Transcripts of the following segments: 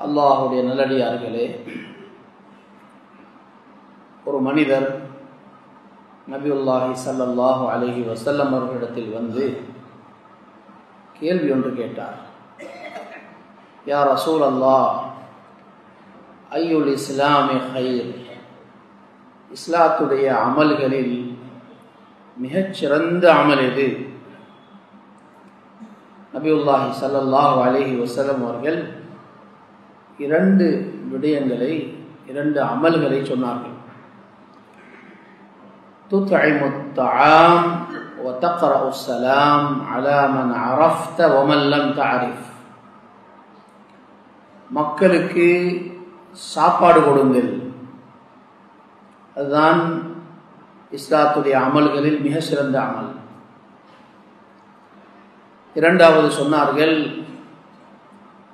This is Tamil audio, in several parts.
அல்லாஹுடைய நல்லடியார்களே, ஒரு மனிதர் நபியுல்லாஹி ஸல்லல்லாஹு அலைஹி வஸல்லம் அவர்களிடத்தில் வந்து கேள்வி ஒன்று கேட்டார். யா ரசூல் அல்லாஹ், ஐயுல் இஸ்லாமி ஹைர், இஸ்லாத்துடைய அமல்களில் மிகச்சிறந்த அமல் எது? நபியுல்லாஹி ஸல்லல்லாஹு அலைஹி வஸல்லம் அவர்கள் இரண்டு விடயங்களை, இரண்டு அமல்களை சொன்னார்கள். துத்இமுத் தஆம் வ தக்ரஉஸ் ஸலாம் அலா மன் அரஃப்த வ மன் லம் தஅரிஃப். மக்களுக்கு சாப்பாடு கொடுங்கள், அதுதான் இஸ்லாத்துடைய அமல்களில் மிக சிறந்த அமல். இரண்டாவது சொன்னார்கள்,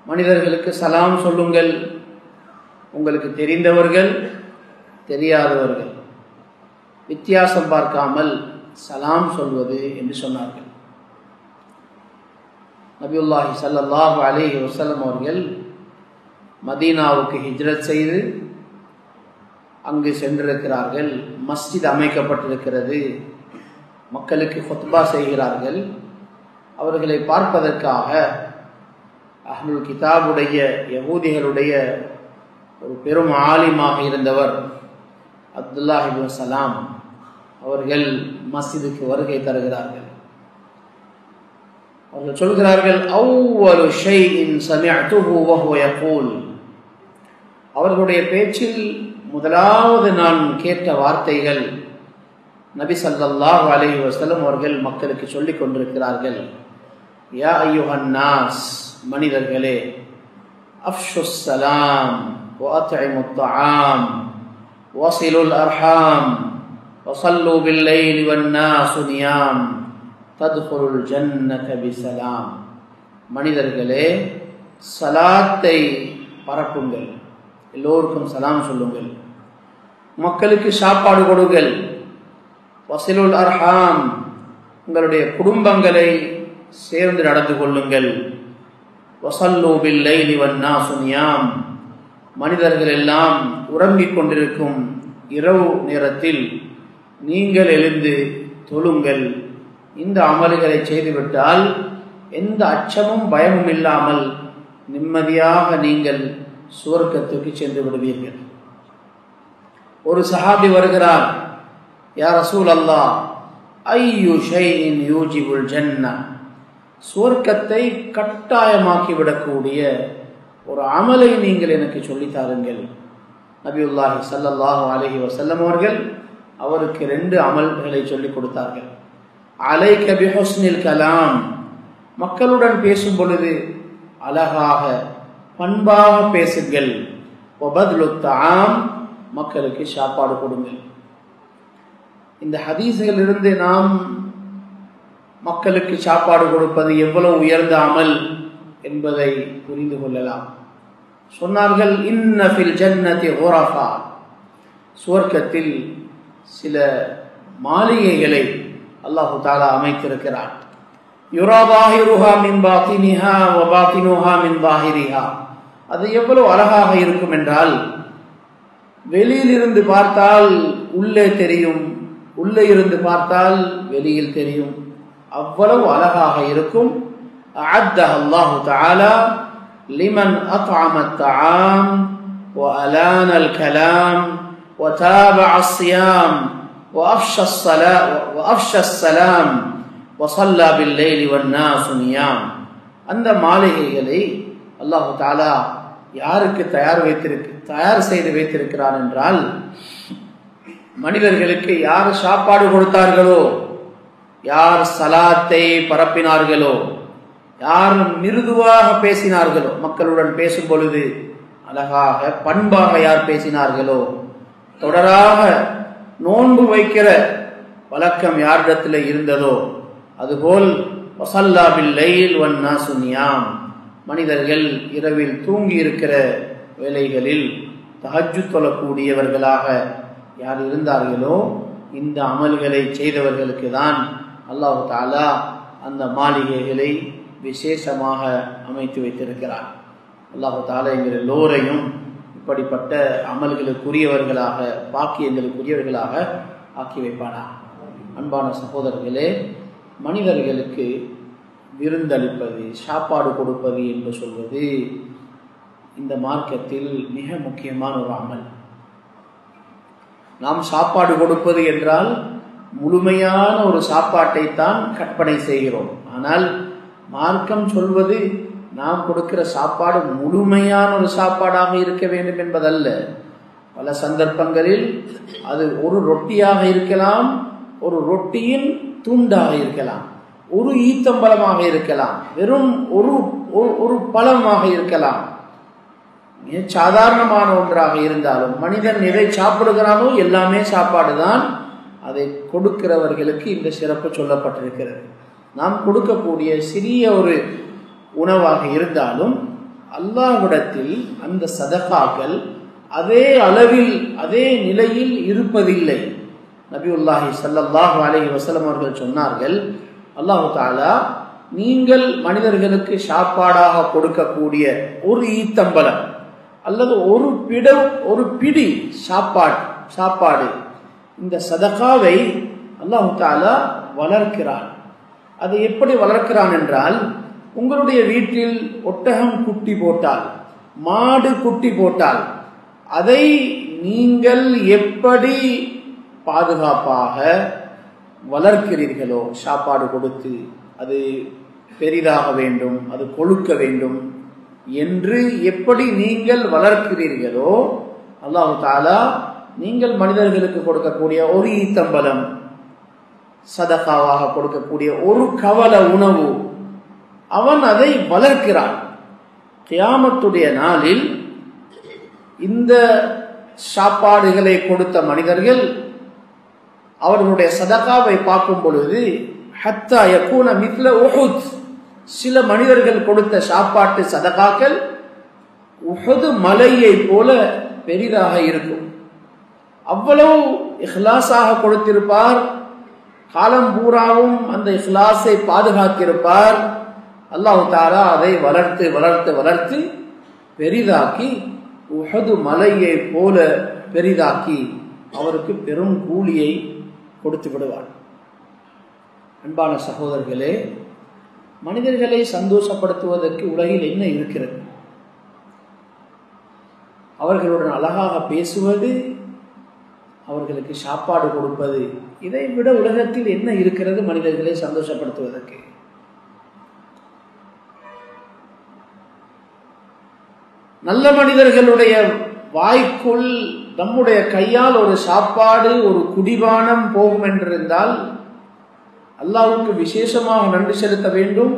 மனிதர்களுக்கு சலாம் சொல்லுங்கள், உங்களுக்கு தெரிந்தவர்கள் தெரியாதவர்கள் வித்தியாசம் பார்க்காமல் சலாம் சொல்வது என்று சொன்னார்கள். நபியுல்லாஹி ஸல்லல்லாஹு அலைஹி வஸல்லம் அவர்கள் மதீனாவுக்கு ஹிஜ்ரத் செய்து அங்கு சென்றிருக்கிறார்கள். மஸ்ஜித் அமைக்கப்பட்டிருக்கிறது, மக்களுக்கு குத்பா செய்கிறார்கள். அவர்களை பார்ப்பதற்காக அஹ்லுல் கிதாபுடைய யஹூதிகளுடைய ஒரு பெரும் ஆலிமாக இருந்தவர் அப்துல்லாஹ் இப்னு சலாம் அவர்கள் மஸ்ஜிதுக்கு வருகை தருகிறார்கள். அவர்கள் சொல்கிறார்கள், அவ்வலு ஷைஇன் சமிஅதுஹு வ ஹுவ யகூல், அவர்களுடைய பேச்சில் முதலாவது நான் கேட்ட வார்த்தைகள் நபி ஸல்லல்லாஹு அலைஹி வஸல்லம் அவர்கள் மக்களுக்கு சொல்லிக் கொண்டிருக்கிறார்கள். யா அய்யுஹன் நாஸ், மனிதர்களே, அஃஷுஸ் ஸலாம் வ அத்இமுத் தஆம் வஸிலுல் அர்ஹாம் வஸல்லு பில் லைலி வன் நாஸு நியாம் தத்குலுல் ஜன்னத பிஸலாம். மனிதர்களே, சலாத்தை பரப்புங்கள், எல்லோருக்கும் சலாம் சொல்லுங்கள், மக்களுக்கு சாப்பாடு கொடுங்கள், வஸிலுல் அர்ஹாம், உங்களுடைய குடும்பங்களை சேர்ந்து நடந்து கொள்ளுங்கள், வஸல்லு பில் லைலி வன் நாஸு நியாம், மனிதர்கள் எல்லாம் உறங்கிக் கொண்டிருக்கும் இரவு நேரத்தில் நீங்கள் எழுந்து தொழுங்கள். இந்த அமல்களை செய்துவிட்டால் எந்த அச்சமும் பயமும் இல்லாமல் நிம்மதியாக நீங்கள் சுவர்க்கத்துக்கு சென்று விடுவீர்கள். ஒரு சஹாபி வருகிறார், யா ரசூல் அல்லாஹ், ஐயு ஷைஇன் யூஜிபுல் ஜன்னah, சுவர்க்கத்தை கட்டாயமாக்கி விடக்கூடிய ஒரு அமலை நீங்கள் எனக்கு சொல்லித்தாருங்கள். நபியுல்லாஹி ஸல்லல்லாஹு அலைஹி வஸல்லம் அவர்கள் அவருக்கு ரெண்டு அமல்களை சொல்லிக் கொடுத்தார்கள். அலைக பிஹுஸ்னில் கலாம், மக்களுடன் பேசும் பொழுது அழகாக பண்பாக பேசுங்கள். வபத்லுத் தஆம், மக்களுக்கு சாப்பாடு கொடுங்கள். இந்த ஹதீஸ்களிலிருந்து நாம் மக்களுக்கு சாப்பாடு கொடுப்பது எவ்வளவு உயர்ந்த அமல் என்பதை புரிந்து கொள்ளலாம். சொன்னார்கள், இன்ன ஃபில் ஜன்னதி குரஃபா, சுவர்க்கத்தில் சில மாளிகைகளை அல்லாஹு தஆலா அமைத்திருக்கிறார். யுரா ظاهرها من باطنها وباطنها من ظاهرها, அது எவ்வளவு அழகாக இருக்கும் என்றால், வெளியில் இருந்து பார்த்தால் உள்ளே தெரியும், உள்ளே இருந்து பார்த்தால் வெளியில் தெரியும், அவ்வளவு அழகாக இருக்கும். அஅத்தஹ அல்லாஹு தஆலா லிமன் அத்அம الطعام وألان الكلام وتابع الصيام وأفشى السلام وصلى بالليل والناس نيام. அந்த மாளிகைகளை அல்லாஹு தஆலா யாருக்கு தயார் செய்து வைத்திருக்கிறார் என்றால், மனிதர்களுக்கு யார் சாப்பாடு கொடுத்தார்களோ, யார் சலாத்தை பரப்பினார்களோ, யார் மிருதுவாக பேசினார்களோ, மக்களுடன் பேசும் பொழுது அழகாக பண்பாக யார் பேசினார்களோ, தொடராக நோன்பு வைக்கிற வழக்கம் யாரிடத்தில் இருந்ததோ, அதுபோல் வஸல்லா பில் லைல் வன் நாஸு நியாம், மனிதர்கள் இரவில் தூங்கி இருக்கிற வேளைகளில் தஹஜ்ஜுத் தொழக்கூடியவர்களாக யார் இருந்தார்களோ, இந்த அமல்களை செய்தவர்களுக்கு தான் அல்லாஹு தஆலா அந்த மாளிகைகளை விசேஷமாக அமைத்து வைத்திருக்கிறார். அல்லாஹ் தஆலா எங்கள் எல்லோரையும் இப்படிப்பட்ட அமல்களுக்குரியவர்களாக பாக்கியங்களுக்குரியவர்களாக ஆக்கி வைப்பானா. அன்பான சகோதரர்களே, மனிதர்களுக்கு விருந்தளிப்பது, சாப்பாடு கொடுப்பது என்று சொல்வது இந்த மார்க்கத்தில் மிக முக்கியமான ஒரு அமல். நாம் சாப்பாடு கொடுப்பது என்றால் முழுமையான ஒரு சாப்பாட்டை தான் கற்பனை செய்கிறோம். ஆனால் மார்க்கம் சொல்வது நாம் கொடுக்கிற சாப்பாடு முழுமையான ஒரு சாப்பாடாக இருக்க வேண்டும் என்பதல்ல. பல சந்தர்ப்பங்களில் அது ஒரு ரொட்டியாக இருக்கலாம், ஒரு ரொட்டியின் துண்டாக இருக்கலாம், ஒரு ஈத்தம்பழமாக இருக்கலாம், வெறும் ஒரு பழமாக இருக்கலாம். சாதாரணமான ஒன்றாக இருந்தாலும் மனிதன் எதை சாப்பிடுகிறானோ எல்லாமே சாப்பாடு தான். அதை கொடுக்கிறவர்களுக்கு இந்த சிறப்பு சொல்லப்பட்டிருக்கிறது. நாம் கொடுக்கக்கூடிய சிறிய ஒரு உணவாக இருந்தாலும் அல்லாஹ்விடத்தில் அந்த சதகாக்கள் அதே அளவில் அதே நிலையில் இருப்பதில்லை. நபியுல்லாஹி ஸல்லல்லாஹு அலைஹி வஸல்லம் அவர்கள் சொன்னார்கள், அல்லாஹ் தஆலா நீங்கள் மனிதர்களுக்கு சாப்பாடாக கொடுக்கக்கூடிய ஒரு ஈத்தம்பழம் அல்லது ஒரு பிடி சாப்பாடு இந்த சதகாவை அல்லாஹ் தஆலா வளர்க்கிறான். அதை எப்படி வளர்க்கிறான் என்றால், உங்களுடைய வீட்டில் ஒட்டகம் குட்டி போட்டால், மாடு குட்டி போட்டால், அதை நீங்கள் எப்படி பாதுகாப்பாக வளர்க்கிறீர்களோ, சாப்பாடு கொடுத்து அது பெரிதாக வேண்டும், அது கொழுக்க வேண்டும் என்று எப்படி நீங்கள் வளர்க்கிறீர்களோ, அல்லாஹ் தஆலா நீங்கள் மனிதர்களுக்கு கொடுக்கக்கூடிய ஒரு ஈத்தம்பலம், சதகாவாக கொடுக்கக்கூடிய ஒரு கவல உணவு, அவன் அதை வளர்க்கிறான். கியாமத்துடைய நாளில் இந்த சாப்பாடுகளை கொடுத்த மனிதர்கள் அவர்களுடைய சதகாவை பார்க்கும் பொழுது ஹத்தா யகூன மித்ல உஹுத், சில மனிதர்கள் கொடுத்த சாப்பாட்டு சதகாக்கள் உஹது மலையை போல பெரிதாக இருக்கும். அவ்வளவு இஹ்லாஸாக கொடுத்திருப்பார். காலம் பூராவும் அந்த இஹ்லாஸை பாதுகாத்திருப்பார். அல்லாஹ் தஆலா அதை வளர்த்து வளர்த்து வளர்த்து பெரிதாக்கி உஹது மலையை போல பெரிதாக்கி அவருக்கு பெரும் கூலியை கொடுத்து விடுவார். அன்பான சகோதரர்களே, மனிதர்களை சந்தோஷப்படுத்துவதற்கு உலகில் என்ன இருக்கிறது? அவர்களுடன் அழகாக பேசுவது, அவர்களுக்கு சாப்பாடு கொடுப்பது, இதை விட உலகத்தில் என்ன இருக்கிறது மனிதர்களை சந்தோஷப்படுத்துவதற்கு? நல்ல மனிதர்களுடைய வாய்க்குள் நம்முடைய கையால் ஒரு சாப்பாடு, ஒரு குடிபானம் போகும் என்றிருந்தால் அல்லாஹ்வுக்கு விசேஷமாக நன்றி செலுத்த வேண்டும்.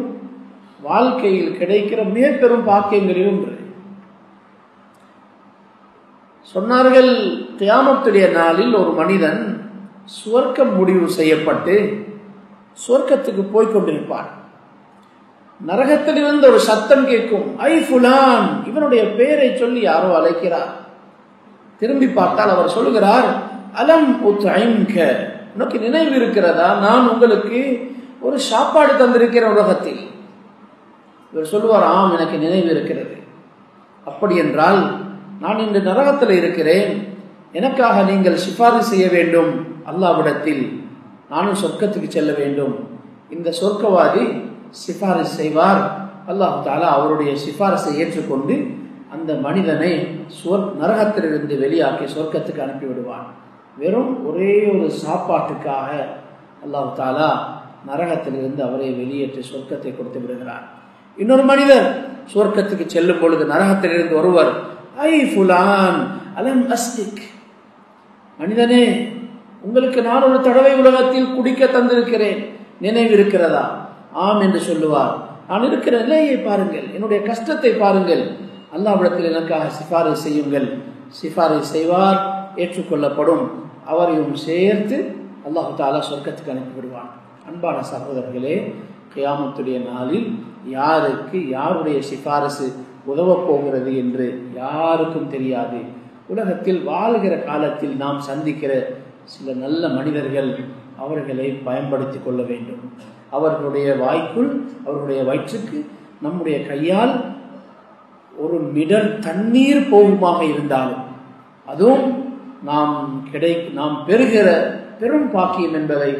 வாழ்க்கையில் கிடைக்கிற மிக பெரும் பாக்கியங்களில் ஒன்று. சொன்னார்கள், கியாமத்துடைய நாளில் ஒரு மனிதன் சுவர்க்கம் முடிவு செய்யப்பட்டு சுவர்க்கத்துக்கு போய்கொண்டிருப்பான். நரகத்திலிருந்து ஒரு சத்தம் கேட்கும், ஐ ஃபுலான், இவனுடைய பெயரை சொல்லி யாரோ அழைக்கிறார். திரும்பி பார்த்தால் அவர் சொல்லுகிறார், அலம் உத்ஐம்க, உனக்கு நினைவு இருக்கிறதா, நான் உங்களுக்கு ஒரு சாப்பாடு தந்திருக்கிறேன் உலகத்தில். இவர் சொல்லுவார், ஆம் எனக்கு நினைவு இருக்கிறது. அப்படி என்றால் நான் இன்று நரகத்தில் இருக்கிறேன், எனக்காக நீங்கள் சிபாரிசு செய்ய வேண்டும் அல்லாஹ்விடத்தில், நானும் சொர்க்கத்துக்கு செல்ல வேண்டும். இந்த சொர்க்கவாதி சிபாரிசு செய்வார். அல்லாஹ் தஆலா அவருடைய சிபாரிசை ஏற்றுக்கொண்டு அந்த மனிதனை நரகத்திலிருந்து வெளியாக்கி சொர்க்கத்துக்கு அனுப்பிவிடுவான். வெறும் ஒரே ஒரு சாப்பாட்டுக்காக அல்லாஹ் தஆலா நரகத்திலிருந்து அவரை வெளியேற்றி சொர்க்கத்தை கொடுத்து விடுகிறார். இன்னொரு மனிதர் சொர்க்கத்துக்கு செல்லும் பொழுது நரகத்திலிருந்து ஒருவர், ஐ ஃபுலான் அலம் அஸ்திக், மனிதனே உங்களுக்கு நான் ஒரு தடவை உலகத்தில் குடிக்க தந்திருக்கிறேன், நினைவு இருக்கிறதா? ஆம் என்று சொல்லுவார். நான் இருக்கிற நிலையை பாருங்கள், என்னுடைய கஷ்டத்தை பாருங்கள், அல்லாஹ்விடத்தில் எனக்காக சிபாரிசு செய்யுங்கள். சிபாரிசு செய்வார், ஏற்றுக்கொள்ளப்படும். அவரையும் சேர்த்து அல்லாஹ் தஆலா சொர்க்கத்துக்கு அனுப்பிவிடுவான். அன்பான சகோதரர்களே, கியாமத்துடைய நாளில் யாருக்கு யாருடைய சிபாரிசு உதவப் போகிறது என்று யாருக்கும் தெரியாது. உலகத்தில் வாழ்கிற காலத்தில் நாம் சந்திக்கிற சில நல்ல மனிதர்கள், அவர்களை பயன்படுத்தி கொள்ள வேண்டும். அவர்களுடைய வாய்க்குள், அவர்களுடைய வயிற்றுக்கு நம்முடைய கையால் ஒரு மிடர் தண்ணீர் போகுமாக இருந்தாலும் அதுவும் நாம் பெறுகிற பெரும் பாக்கியம் என்பதை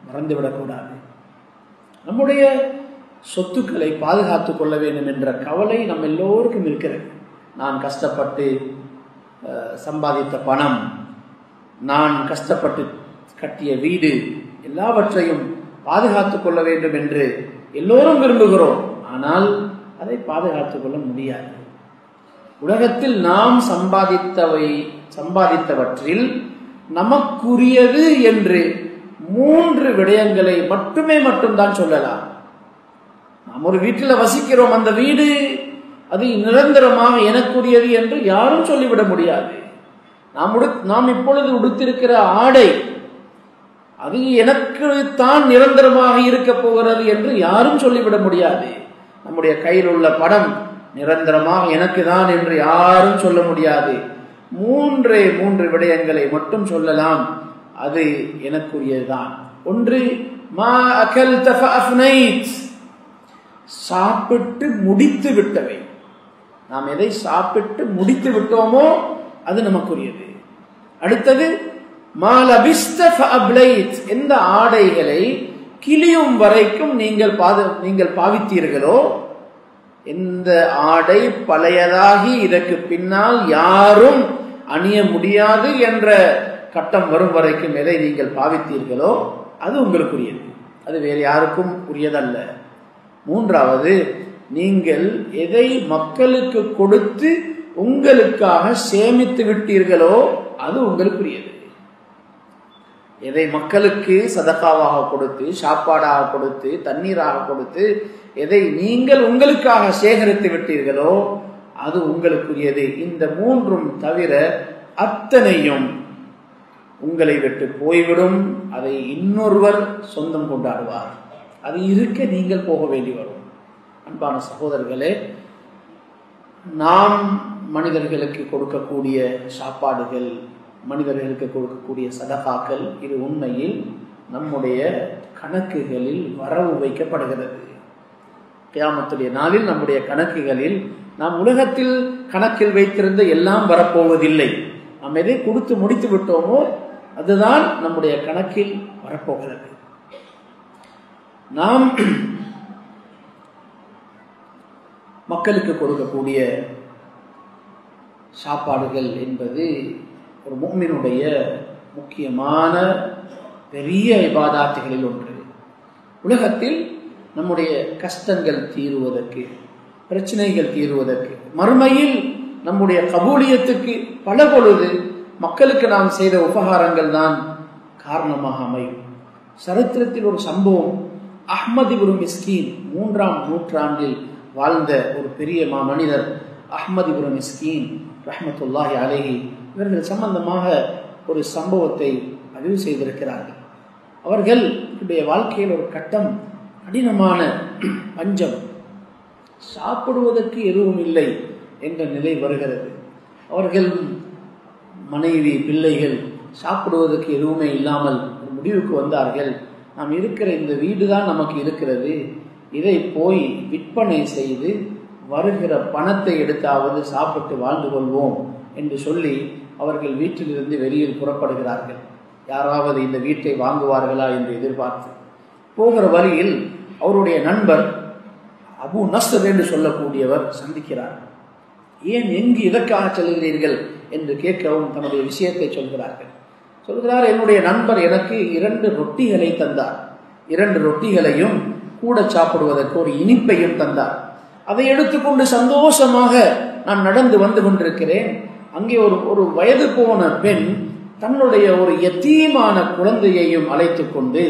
மறந்துவிடக்கூடாது. நம்முடைய சொத்துக்களை பாதுகாத்துக் கொள்ள வேண்டும் என்ற கவலை நம்ம எல்லோருக்கும் இருக்கிறது. நான் கஷ்டப்பட்டு சம்பாதித்த பணம், நான் கஷ்டப்பட்டு கட்டிய வீடு, எல்லாவற்றையும் பாதுகாத்துக் கொள்ள வேண்டும் என்று எல்லோரும் விரும்புகிறோம். ஆனால் அதை பாதுகாத்துக் கொள்ள முடியாது. உலகத்தில் நாம் சம்பாதித்தவற்றில் நமக்குரியது என்று 3 விடயங்களை மட்டும்தான் சொல்லலாம். நாம் ஒரு வீட்டில் வசிக்கிறோம், அந்த வீடு அது நிரந்தரமாக எனக்குரியது என்று யாரும் சொல்லிவிட முடியாது. நாம் இப்பொழுது உடுத்திருக்கிற ஆடை அது எனக்கு தான் நிரந்தரமாக இருக்க போகிறது என்று யாரும் சொல்லிவிட முடியாது. நம்முடைய கையில் உள்ள படம் நிரந்தரமாக எனக்கு தான் என்று யாரும் சொல்ல முடியாது. 3 விடயங்களை மட்டும் சொல்லலாம், அது எனக்குரியதுதான். ஒன்று, மா அகல்த ஃபஅஃப்னைத், சாப்பிட்டு முடித்து விட்டவை. நாம் எதை சாப்பிட்டு முடித்து விட்டோமோ அது நமக்குரியது. அடுத்தது, மா லபிஸ்த ஃபஅப்லைத், எந்த ஆடைகளை கிளியும் வரைக்கும் நீங்கள் பாவித்தீர்களோ, எந்த ஆடை பழையதாகி இதற்கு பின்னால் யாரும் அணிய முடியாது என்ற கட்டம் வரும் வரைக்கும் எதை நீங்கள் பாவித்தீர்களோ அது உங்களுக்குரியது, அது வேறு யாருக்கும் உரியதல்ல. 3வது, நீங்கள் எதை மக்களுக்கு கொடுத்து உங்களுக்காக சேமித்து விட்டீர்களோ அது உங்களுக்குரியது. எதை மக்களுக்கு சதகாவாக கொடுத்து, சாப்பாடாக கொடுத்து, தண்ணீராக கொடுத்து, எதை நீங்கள் உங்களுக்காக சேகரித்து விட்டீர்களோ அது உங்களுக்குரியது. இந்த 3ம் தவிர அத்தனையும் உங்களை விட்டு போய்விடும். அதை இன்னொருவர் சொந்தம் கொண்டாடுவார். அது இருக்க நீங்கள் போக வேண்டி வரும். அன்பான சகோதரர்களே, நாம் மனிதர்களுக்கு கொடுக்கக்கூடிய சாப்பாடுகள், மனிதர்களுக்கு கொடுக்கக்கூடிய சதகாக்கள், இது உண்மையில் நம்முடைய கணக்குகளில் வரவு வைக்கப்படுகிறது. கியாமத்துடைய நாளில் நம்முடைய கணக்குகளில் நாம் உலகத்தில் கணக்கில் வைத்திருந்த எல்லாம் வரப்போவதில்லை. நாம் எதை கொடுத்து முடித்து விட்டோமோ அதுதான் நம்முடைய கணக்கில் வரப்போகிறது. நாம் மக்களுக்கு கொடுக்கக்கூடிய சாப்பாடுகள் என்பது ஒரு முஃமினுடைய முக்கியமான பெரிய இபாதத்துகளில் ஒன்று. உலகத்தில் நம்முடைய கஷ்டங்கள் தீருவதற்கு, பிரச்சனைகள் தீருவதற்கு, மறுமையில் நம்முடைய கபூலியத்துக்கு பல பொழுது மக்களுக்கு நாம் செய்த உபகாரங்கள் தான் காரணமாக அமையும். சரித்திரத்தில் ஒரு சம்பவம், அஹ்மத் இப்னு மிஸ்கீன், 3ஆம் நூற்றாண்டில் வாழ்ந்த ஒரு பெரிய மனிதர் அஹ்மத் இப்னு மிஸ்கீன் ரஹ்மத்துல்லாஹி அலைஹி, இவர்கள் சம்பந்தமாக ஒரு சம்பவத்தை பதிவு செய்திருக்கிறார்கள். அவர்களுடைய வாழ்க்கையில் ஒரு கட்டம் கடினமான பஞ்சம், சாப்பிடுவதற்கு எதுவும் இல்லை என்ற நிலை வருகிறது. அவர்கள் மனைவி, பிள்ளைகள் சாப்பிடுவதற்கு எதுவுமே இல்லாமல் ஒரு முடிவுக்கு வந்தார்கள், நாம் இருக்கிற இந்த வீடு தான் நமக்கு இருக்கிறது, இதை போய் விற்பனை செய்து வருகிற பணத்தை எடுத்தாவது சாப்பிட்டு வாழ்ந்து கொள்வோம் என்று சொல்லி அவர்கள் வீட்டிலிருந்து வெளியில் புறப்படுகிறார்கள். யாராவது இந்த வீட்டை வாங்குவார்களா என்று எதிர்பார்த்து போகிற வழியில் அவருடைய நண்பர் அபு நஸ்ர் என்று சொல்லக்கூடியவர் சந்திக்கிறார். ஏன், எங்கு இதற்காக செல்கிறீர்கள் என்று கேட்கவும் தன்னுடைய விஷயத்தை சொல்கிறார். என்னுடைய நண்பர் எனக்கு 2 ரொட்டிகளை தந்தார், 2 ரொட்டிகளையும் கூட சாப்பிடுவதற்கு ஒரு இனிப்பையும் தந்தார். அதை எடுத்துக்கொண்டு சந்தோஷமாக நான் நடந்து வந்து கொண்டிருக்கிறேன். அங்கே ஒரு வயது போன பெண் தன்னுடைய ஒரு யத்தீமான குழந்தையையும் அழைத்து கொண்டு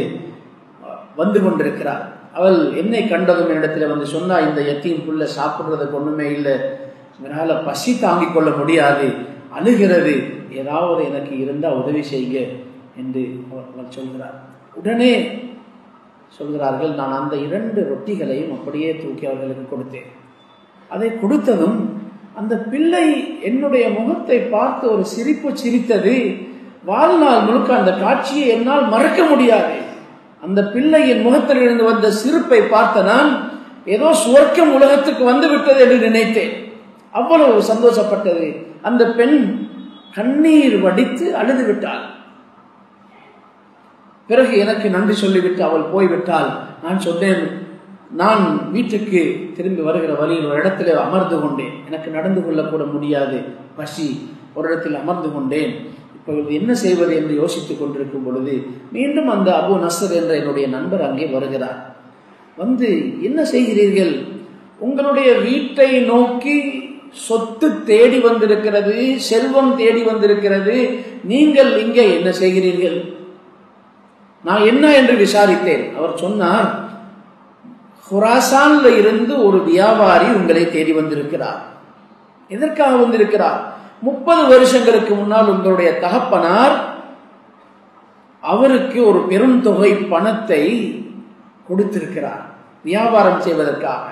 வந்து கொண்டிருக்கிறார். அவள் என்னை கண்டதும் என்னிடத்துல வந்து சொன்னா, இந்த யத்தீம் புள்ள சாப்பிடுறதுக்கு ஒண்ணுமே இல்லை, இதனால பசி தாங்கிக் கொள்ள முடியாது, அழுகிறது, ஏதாவது எனக்கு இருந்தா உதவி செய்ய என்று அவர்கள் சொல்கிறார். உடனே சொல்கிறார்கள், நான் அந்த 2 ரொட்டிகளையும் அப்படியே தூக்கி அவர்களுக்கு கொடுத்தேன். அதை கொடுத்ததும் அந்த பிள்ளை என்னுடைய முகத்தை பார்த்து ஒரு சிரிப்பு சிரித்தது. வாழ்நாள் முழுக்க அந்த காட்சியை என்னால் மறக்க முடியாது. அந்த பிள்ளையின் முகத்தில் இருந்து வந்த சிரிப்பை பார்த்த நான் ஏதோ சுவர்க்கம் உலகத்துக்கு வந்து விட்டது என்று நினைத்தேன். அவ்வளவு சந்தோஷப்பட்டது. அந்த பெண் கண்ணீர் வடித்து அழுது விட்டாள். பிறகு எனக்கு நன்றி சொல்லிவிட்டு அவள் போய்விட்டாள். நான் சொன்னேன், நான் வீட்டுக்கு திரும்பி வருகிற வழியில் ஒரு இடத்துல அமர்ந்து கொண்டேன். எனக்கு நடந்து கொள்ளக்கூட முடியாது, பசி. ஒரு இடத்தில் அமர்ந்து கொண்டேன். இப்பொழுது என்ன செய்வது என்று யோசித்துக் கொண்டிருக்கும் பொழுது மீண்டும் அந்த அபு நஸ்ர் என்ற என்னுடைய நண்பர் அங்கே வருகிறார். வந்து, என்ன செய்கிறீர்கள்? உங்களுடைய வீட்டை நோக்கி சொத்து தேடி வந்திருக்கிறது, செல்வம் தேடி வந்திருக்கிறது, நீங்கள் இங்கே என்ன செய்கிறீர்கள்? நான் என்ன என்று விசாரித்தேன். அவர் சொன்னார், குராசான்ல இருந்து ஒரு வியாபாரி உங்களை தேடி வந்திருக்கிறார். எதற்காக வந்திருக்கிறார்? 30 வருஷங்களுக்கு முன்னால் உங்களுடைய தகப்பனார் அவருக்கு ஒரு பெரும் தொகை பணத்தை கொடுத்திருக்கிறார் வியாபாரம் செய்வதற்காக.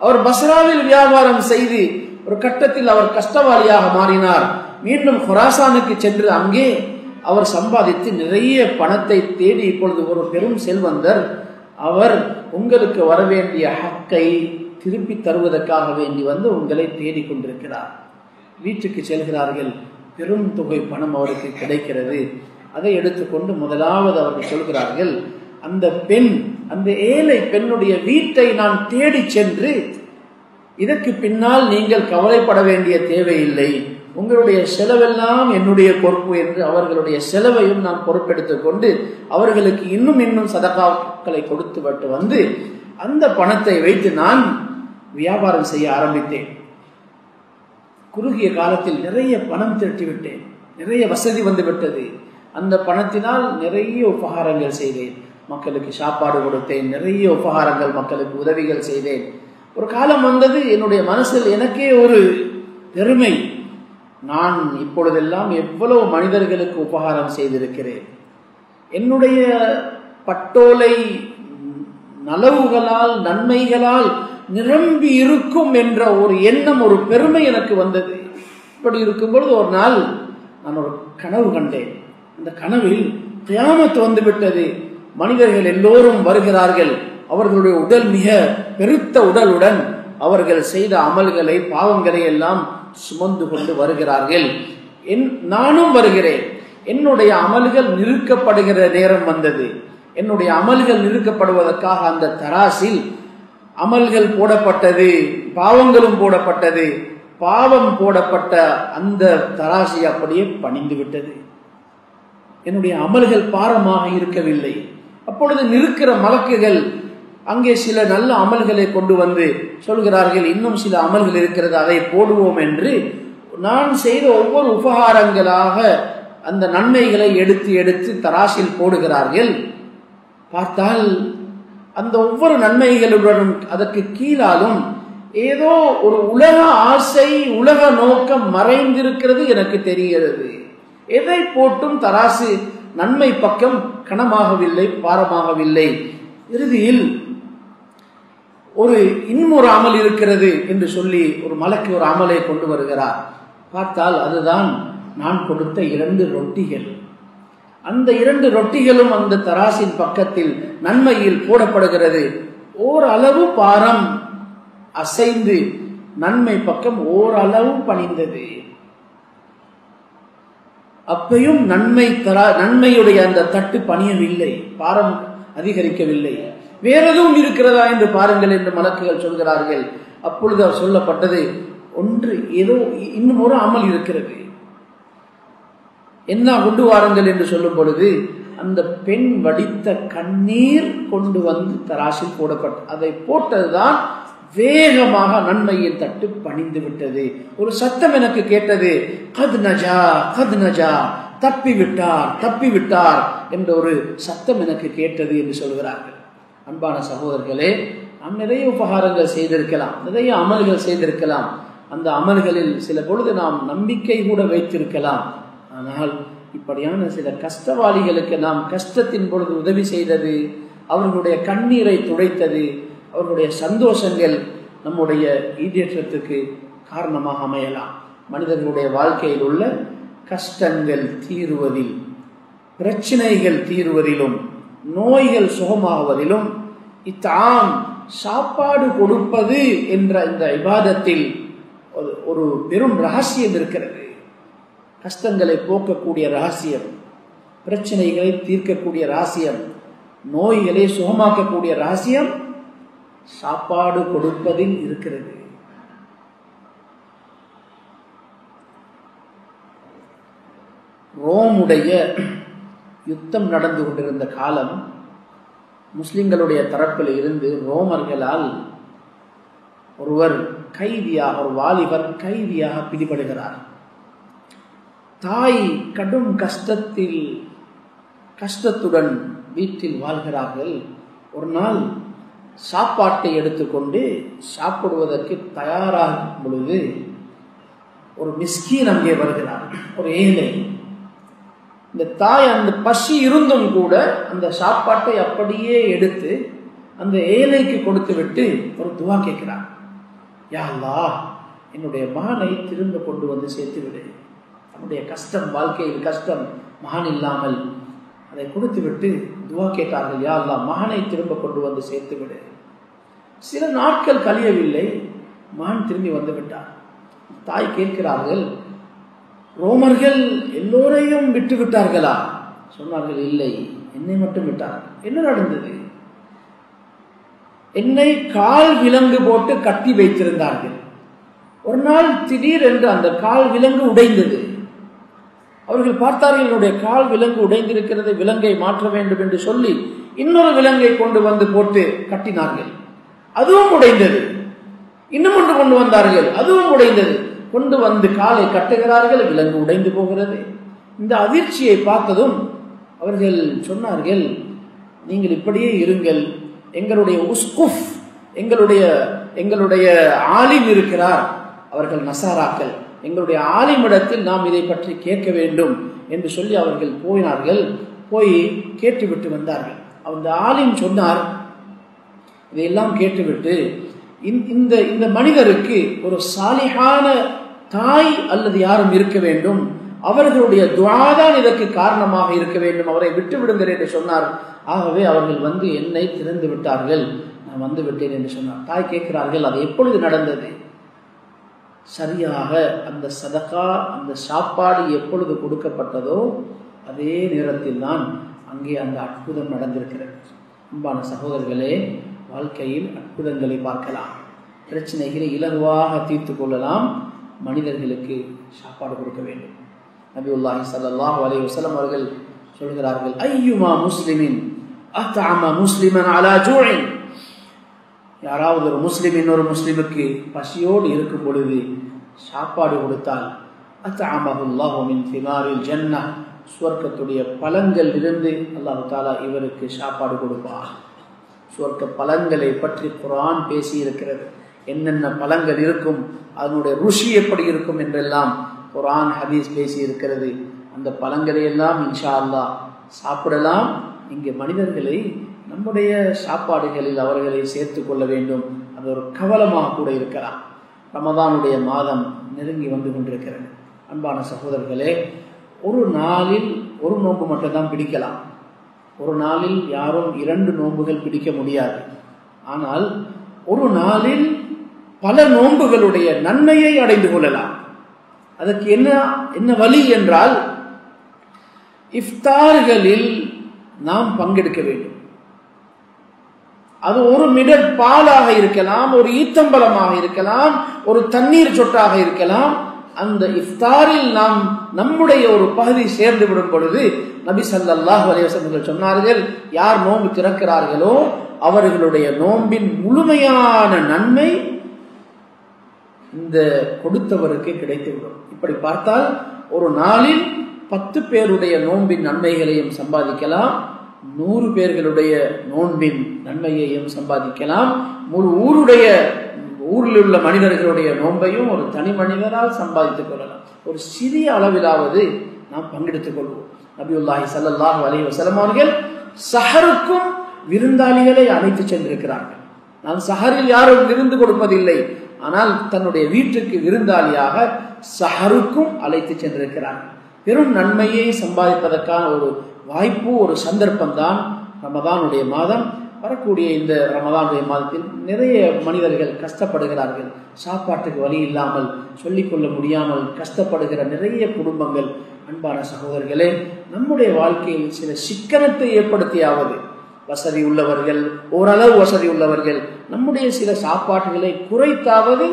அவர் பஸ்ராவில் வியாபாரம் செய்து ஒரு கட்டத்தில் அவர் கஷ்டவாளியாக மாறினார். மீண்டும் குராசானுக்கு சென்று அங்கே அவர் சம்பாதித்து நிறைய பணத்தை தேடி இப்பொழுது ஒரு பெரும் செல்வந்தர். அவர் உங்களுக்கு வரவேண்டிய ஹக்கை திருப்பி தருவதற்காக வேண்டி வந்து உங்களை தேடிக்கொண்டிருக்கிறார். வீட்டுக்கு செல்கிறார்கள். பெரும் தொகை பணம் அவருக்கு கிடைக்கிறது. அதை எடுத்துக்கொண்டு முதலாவது அவர்கள் சொல்கிறார்கள், அந்த பெண், அந்த ஏழை பெண்ணுடைய வீட்டை நான் தேடி சென்று, இதற்கு பின்னால் நீங்கள் கவலைப்பட வேண்டிய தேவையில்லை, உங்களுடைய செலவெல்லாம் என்னுடைய பொறுப்பு என்று அவர்களுடைய செலவையும் நான் பொறுப்பெடுத்துக் கொண்டு அவர்களுக்கு இன்னும் இன்னும் சதகாக்களை கொடுத்து விட்டு வந்து அந்த பணத்தை வைத்து நான் வியாபாரம் செய்ய ஆரம்பித்தேன். குறுகிய காலத்தில் நிறைய பணம் திரட்டிவிட்டேன். நிறைய வசதி வந்துவிட்டது. அந்த பணத்தினால் நிறைய உபகாரங்கள் செய்தேன். மக்களுக்கு சாப்பாடு கொடுத்தேன். நிறைய உபகாரங்கள், மக்களுக்கு உதவிகள் செய்தேன். ஒரு காலம் வந்தது, என்னுடைய மனசில் எனக்கே ஒரு பெருமை, நான் இப்பொழுதெல்லாம் எவ்வளவு மனிதர்களுக்கு உபகாரம் செய்திருக்கிறேன். என்னுடைய பட்டோலை நலவுகளால், நன்மைகளால் நிரம்பி இருக்கும் என்ற ஒரு எண்ணம், ஒரு பெருமை எனக்கு வந்தது. இப்படி இருக்கும் பொழுது ஒரு நாள் நான் ஒரு கனவு கண்டேன். அந்த கனவில் கியாமத் வந்துவிட்டது. மனிதர்கள் எல்லோரும் வருகிறார்கள். அவர்களுடைய உடல் மிக பெருத்த உடலுடன் அவர்கள் செய்த அமல்களை, பாவங்களை எல்லாம் சுமந்து கொண்டு வருகிறார்கள். நானும் வருகிறேன். என்னுடைய அமல்கள் நிறுக்கப்படுகிற நேரம் வந்தது. என்னுடைய அமல்கள் நிறுக்கப்படுவதற்காக அந்த தராசில் அமல்கள் போடப்பட்டது, பாவங்களும் போடப்பட்டது. பாவம் போடப்பட்ட அந்த தராசி அப்படியே பணிந்து விட்டது. என்னுடைய அமல்கள் பாரமாக இருக்கவில்லை. அப்பொழுது நிற்கிற மலக்குகள் அங்கே சில நல்ல அமல்களை கொண்டு வந்து சொல்கிறார்கள், இன்னும் சில அமல்கள் இருக்கிறது, அதை போடுவோம் என்று. நான் செய்த ஒவ்வொரு உபகாரங்களாக அந்த நன்மைகளை எடுத்து எடுத்து தராசில் போடுகிறார்கள். பார்த்தால் அந்த ஒவ்வொரு நன்மைகளுடனும் அதற்கு கீழாலும் ஏதோ ஒரு உலக ஆசை, உலக நோக்கம் மறைந்திருக்கிறது எனக்கு தெரிகிறது. எதை போட்டும் தராசு நன்மை பக்கம் கனமாகவில்லை, பாரமாகவில்லை. இறுதியில் இன்னொரு அமல் இருக்கிறது என்று சொல்லி ஒரு மலக்கு ஒரு அமலை கொண்டு வருகிறார். பார்த்தால் அதுதான் நான் கொடுத்த 2 ரொட்டிகள். அந்த 2 ரொட்டிகளும் அந்த தராசின் பக்கத்தில் நன்மையில் போடப்படுகிறது. ஓரளவு பாரம் அசைந்து நன்மை பக்கம் ஓரளவு பணிந்தது. அப்பையும் நன்மையுடைய அந்த தட்டு பணியவில்லை, பாரம் அதிகரிக்கவில்லை. வேற எதுவும் இருக்கிறதா என்று பாருங்கள் என்று மலக்குகள் சொல்கிறார்கள். அப்பொழுது அவர் சொல்லப்பட்டது, ஏதோ இன்னும் ஒரு அமல் இருக்கிறது, என்ன கொண்டு வாருங்கள் என்று சொல்லும் பொழுது அந்த பெண் வடித்த கண்ணீர் கொண்டு வந்து தராசில் போடப்பட்ட, அதை போட்டதுதான் வேகமாக நன்மையின் தட்டு பணிந்து விட்டது. ஒரு சத்தம் எனக்கு கேட்டது, கத் நஜா, கத் நஜா, தப்பிவிட்டார், தப்பிவிட்டார் என்ற ஒரு சத்தம் எனக்கு கேட்டது என்று சொல்கிறார்கள். அன்பான சகோதரர்களே, நாம் நிறைய உபகாரங்கள் செய்திருக்கலாம், நிறைய அமல்கள் செய்திருக்கலாம். அந்த அமல்களில் சில பொழுது நாம் நம்பிக்கை கூட வைத்திருக்கலாம். ஆனால் இப்படியான சில கஷ்டவாளிகளுக்கு நாம் கஷ்டத்தின் பொழுது உதவி செய்தது, அவர்களுடைய கண்ணீரை துடைத்தது, அவர்களுடைய சந்தோஷங்கள் நம்முடைய ஈடேற்றத்துக்கு காரணமாக அமையலாம். மனிதர்களுடைய வாழ்க்கையில் உள்ள கஷ்டங்கள் தீருவதில், பிரச்சனைகள் தீருவதிலும், நோய்கள் சுகமாகுவதிலும் இத்தாம் சாப்பாடு கொடுப்பது என்ற இந்த இபாதத்தில் ஒரு பெரும் ரகசியம் இருக்கிறது. கஷ்டங்களை போக்கக்கூடிய ரகசியம், பிரச்சனைகளை தீர்க்கக்கூடிய ரகசியம், நோய்களை சுகமாக்கக்கூடிய ரகசியம் சாப்பாடு கொடுப்பதில் இருக்கிறது. ரோமுடைய யுத்தம் நடந்து கொண்டிருந்த காலம், முஸ்லிம்களுடைய தரப்பில் இருந்து ரோமர்களால் ஒருவர் கைதியாக, ஒரு வாலிபர் கைதியாக பிடிபடுகிறார். தாய் கடும் கஷ்டத்துடன் வீட்டில் வாழ்கிறார்கள். ஒரு நாள் சாப்பாட்டை எடுத்துக்கொண்டு சாப்பிடுவதற்கு தயாராகும் பொழுது ஒரு மிஸ்கீன் அங்கே வருகிறார், ஒரு ஏழை. இந்த தாய் அந்த பசி இருந்தும் கூட அந்த சாப்பாட்டை அப்படியே எடுத்து அந்த ஏழைக்கு கொடுத்து விட்டு ஒரு துவா கேட்கிறார். யா அல்லாஹ், என்னுடைய மகனை திரும்ப கொண்டு வந்து சேர்த்து விடு. அவனுடைய கஷ்டம், வாழ்க்கையில் கஷ்டம், மகன் இல்லாமல், அதை கொடுத்து விட்டு துவா கேட்டார்கள். யா அல்லாஹ், மகனை திரும்ப கொண்டு வந்து சேர்த்து விடு. சில நாட்கள் கழியவில்லை, மகன் திரும்பி வந்து விட்டார். தாய் கேட்கிறார்கள், ரோமர்கள் எல்லோரையும் விட்டு விட்டார்களா? சொன்னார்கள், இல்லை, என்னை மட்டும் விட்டார்கள். என்ன நடந்தது? என்னை கால் விலங்கு போட்டு கட்டி வைத்திருந்தார்கள். ஒரு நாள் திடீரென்று அந்த கால் விலங்கு உடைந்தது. அவர்கள் பார்த்தார்கள், என்னுடைய கால் விலங்கு உடைந்திருக்கிறது, விலங்கை மாற்ற வேண்டும் என்று சொல்லி இன்னொரு விலங்கை கொண்டு வந்து போட்டு கட்டினார்கள். அதுவும் உடைந்தது. இன்னும் ஒன்று கொண்டு வந்தார்கள், அதுவும் உடைந்தது. கொண்டு வந்து காலை கட்டுகிறார்கள், விலங்கு உடைந்து போகிறது. இந்த அதிர்ச்சியை பார்த்ததும் அவர்கள் சொன்னார்கள், நீங்கள் இப்படியே இருங்கள், எங்களுடைய உஸ்குஃப், எங்களுடைய ஆலிம் இருக்கிறார், அவர்கள் நசாராக்கள், எங்களுடைய ஆலிமிடத்தில் நாம் இதை பற்றி கேட்க வேண்டும் என்று சொல்லி அவர்கள் போயினார்கள். போய் கேட்டுவிட்டு வந்தார்கள். அந்த ஆலிம் சொன்னார், இதையெல்லாம் கேட்டுவிட்டு இந்த மனிதருக்கு ஒரு சாலிஹான தாய் அல்லது யாரும் இருக்க வேண்டும், அவர்களுடைய துஆதான் இதற்கு காரணமாக இருக்க வேண்டும், அவரை விட்டு விடுங்கள் என்று சொன்னார். ஆகவே அவர்கள் வந்து என்னை திறந்து விட்டார்கள், நான் வந்து விட்டேன் என்று சொன்னார். தாய் கேட்கிறார்கள், அது எப்பொழுது நடந்தது? சரியாக அந்த சதகா, அந்த சாப்பாடு எப்பொழுது கொடுக்கப்பட்டதோ அதே நேரத்தில் தான் அங்கே அந்த அற்புதம் நடந்திருக்கிறது. அன்பான சகோதரர்களே, வாழ்க்கையில் அற்புதங்களை பார்க்கலாம், பிரச்சனைகளை இலகுவாக தீர்த்து கொள்ளலாம். மனிதர்களுக்கு சாப்பாடு கொடுக்க வேண்டும். நபியுல்லாஹி ஸல்லல்லாஹு அலைஹி வஸல்லம் அவர்கள் சொல்கிறார்கள், ஐயுமா முஸ்லிமின் அத்அம முஸ்லிமன் அலா ஜூஇன், யாராவது ஒரு முஸ்லிம் இன்னொரு முஸ்லிமுக்கு பசியோடு இருக்கும் பொழுது சாப்பாடு கொடுத்தால், அத்அமஹுல்லாஹு மின் திமாரில் ஜன்னah, சுவர்க்கத்துடைய பழங்கள் இருந்து அல்லாஹ் தஆலா இவருக்கு சாப்பாடு கொடுப்பார். சுவர்க்க பழங்களை பற்றி குர்ஆன் பேசி இருக்கிறது. என்னென்ன பழங்கள் இருக்கும், அதனுடைய ருசி எப்படி இருக்கும் என்றெல்லாம் குர்ஆன் ஹதீஸ் பேசி இருக்கிறது. அந்த பழங்களை எல்லாம் இன்ஷா அல்லாஹ் சாப்பிடலாம். இங்கே மனிதர்களை நம்முடைய சாப்பாடுகளில் அவர்களை சேர்த்து கொள்ள வேண்டும். அது ஒரு கவலமாக கூட இருக்கலாம். ரமதானுடைய மாதம் நெருங்கி வந்து கொண்டிருக்கிறது. அன்பான சகோதரர்களே, ஒரு நாளில் ஒரு நோன்பு மட்டும்தான் பிடிக்கலாம். ஒரு நாளில் யாரும் 2 நோன்புகள் பிடிக்க முடியாது. ஆனால் ஒரு நாளில் பல நோன்புகளுடைய நன்மையை அடைந்து கொள்ளலாம். அதற்கு என்ன வழி என்றால், இஃப்தார்களில் நாம் பங்கெடுக்க வேண்டும். அது ஒரு மிடர் பாலாக இருக்கலாம், ஒரு ஈத்தம்பலமாக இருக்கலாம், ஒரு தண்ணீர் சொட்டாக இருக்கலாம். அந்த இஃப்தாரில் நாம் நம்முடைய ஒரு பகுதி சேர்ந்து விடும் பொழுது நபி ஸல்லல்லாஹு அலைஹி வஸல்லம் சொன்னார்கள், யார் நோன்பு திறக்கிறார்களோ அவர்களுடைய நோன்பின் முழுமையான நன்மை இந்த கொடுத்தவருக்கு கிடைத்துவிடும். இப்படி பார்த்தால் ஒரு நாளில் 10 பேருடைய நோன்பின் நன்மைகளையும் சம்பாதிக்கலாம், 100 பேர்களுடைய நோன்பின் நன்மையையும் சம்பாதிக்கலாம். முழு ஊரில் உள்ள மனிதர்களுடைய நோன்பையும் ஒரு தனி மனிதரால் சம்பாதித்துக் கொள்ளலாம். ஒரு சிறிய அளவிலாவது நாம் பங்கெடுத்துக் கொள்வோம். நபியுல்லாஹி ஸல்லல்லாஹு அலைஹி வஸல்லம் அவர்கள் சஹருக்கும் விருந்தாளிகளை அழைத்து சென்றிருக்கிறார்கள். நான் சஹரில் யாரும் விருந்து கொடுப்பதில்லை, ஆனால் தன்னுடைய வீட்டுக்கு விருந்தாளியாக சஹருக்கும் அழைத்து சென்றிருக்கிறார்கள். பெரும் நன்மையை சம்பாதிப்பதற்கான ஒரு வாய்ப்பு, ஒரு சந்தர்ப்பம் தான் ரமதானுடைய மாதம். வரக்கூடிய இந்த ரமலானுடைய மாதத்தில் நிறைய மனிதர்கள் கஷ்டப்படுகிறார்கள். சாப்பாட்டுக்கு வழி இல்லாமல், சொல்லிக்கொள்ள முடியாமல் கஷ்டப்படுகிற நிறைய குடும்பங்கள். அன்பான சகோதரர்களே, நம்முடைய வாழ்க்கையில் சில சிக்கனத்தை ஏற்படுத்தியாவது, வசதி உள்ளவர்கள், ஓரளவு வசதி உள்ளவர்கள் நம்முடைய சில சாப்பாட்டுகளை குறைத்தாவது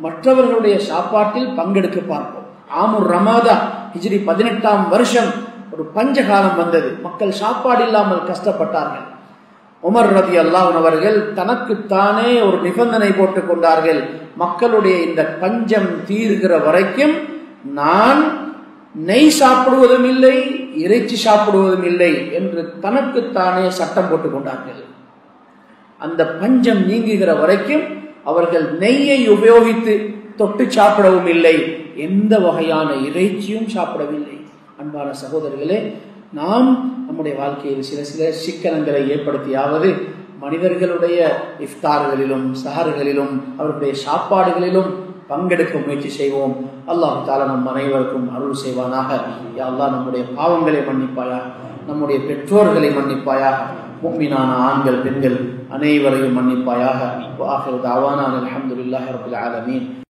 மற்றவர்களுடைய சாப்பாட்டில் பங்கெடுக்க பார்ப்போம். ஆமுர் ரமாதா ஹிஜ்ரி 18ஆம் வருஷம் ஒரு பஞ்சகாலம் வந்தது. மக்கள் சாப்பாடு இல்லாமல் கஷ்டப்பட்டார்கள். உமர் ரலியல்லாஹு அன்ஹு அவர்கள் தனக்குத்தானே ஒரு நிபந்தனை போட்டுக் கொண்டார்கள். மக்களுடைய இந்த பஞ்சம் தீர்கிற வரைக்கும் நான் நெய் சாப்பிடுவதும் இல்லை, இறைச்சி சாப்பிடுவதும் இல்லை என்று தனக்குத்தானே சட்டம் போட்டுக் கொண்டார்கள். அந்த பஞ்சம் நீங்குகிற வரைக்கும் அவர்கள் நெய்யை உபயோகித்து தொட்டு சாப்பிடவும் இல்லை, எந்த வகையான இறைச்சியும் சாப்பிடவில்லை. அன்பான சகோதரர்களே, நாம் நம்முடைய வாழ்க்கையில் சில சில சிக்கனங்களை ஏற்படுத்தியாவது மனிதர்களுடைய இஃப்தார்களிலும் சஹர்களிலும் அவருடைய சாப்பாடுகளிலும் பங்கெடுக்க முயற்சி செய்வோம். அல்லாஹ் தஆலா நம் அனைவருக்கும் அருள் செய்வானாக. யா அல்லாஹ், நம்முடைய பாவங்களை மன்னிப்பாயாக, நம்முடைய பெற்றோர்களை மன்னிப்பாயாக, முஃமினான ஆண்கள் பெண்கள் அனைவரையும் மன்னிப்பாயாக. வ ஆகிரு தஅவானா அல்ஹம்துலில்லாஹி ரப்பில் ஆலமீன்.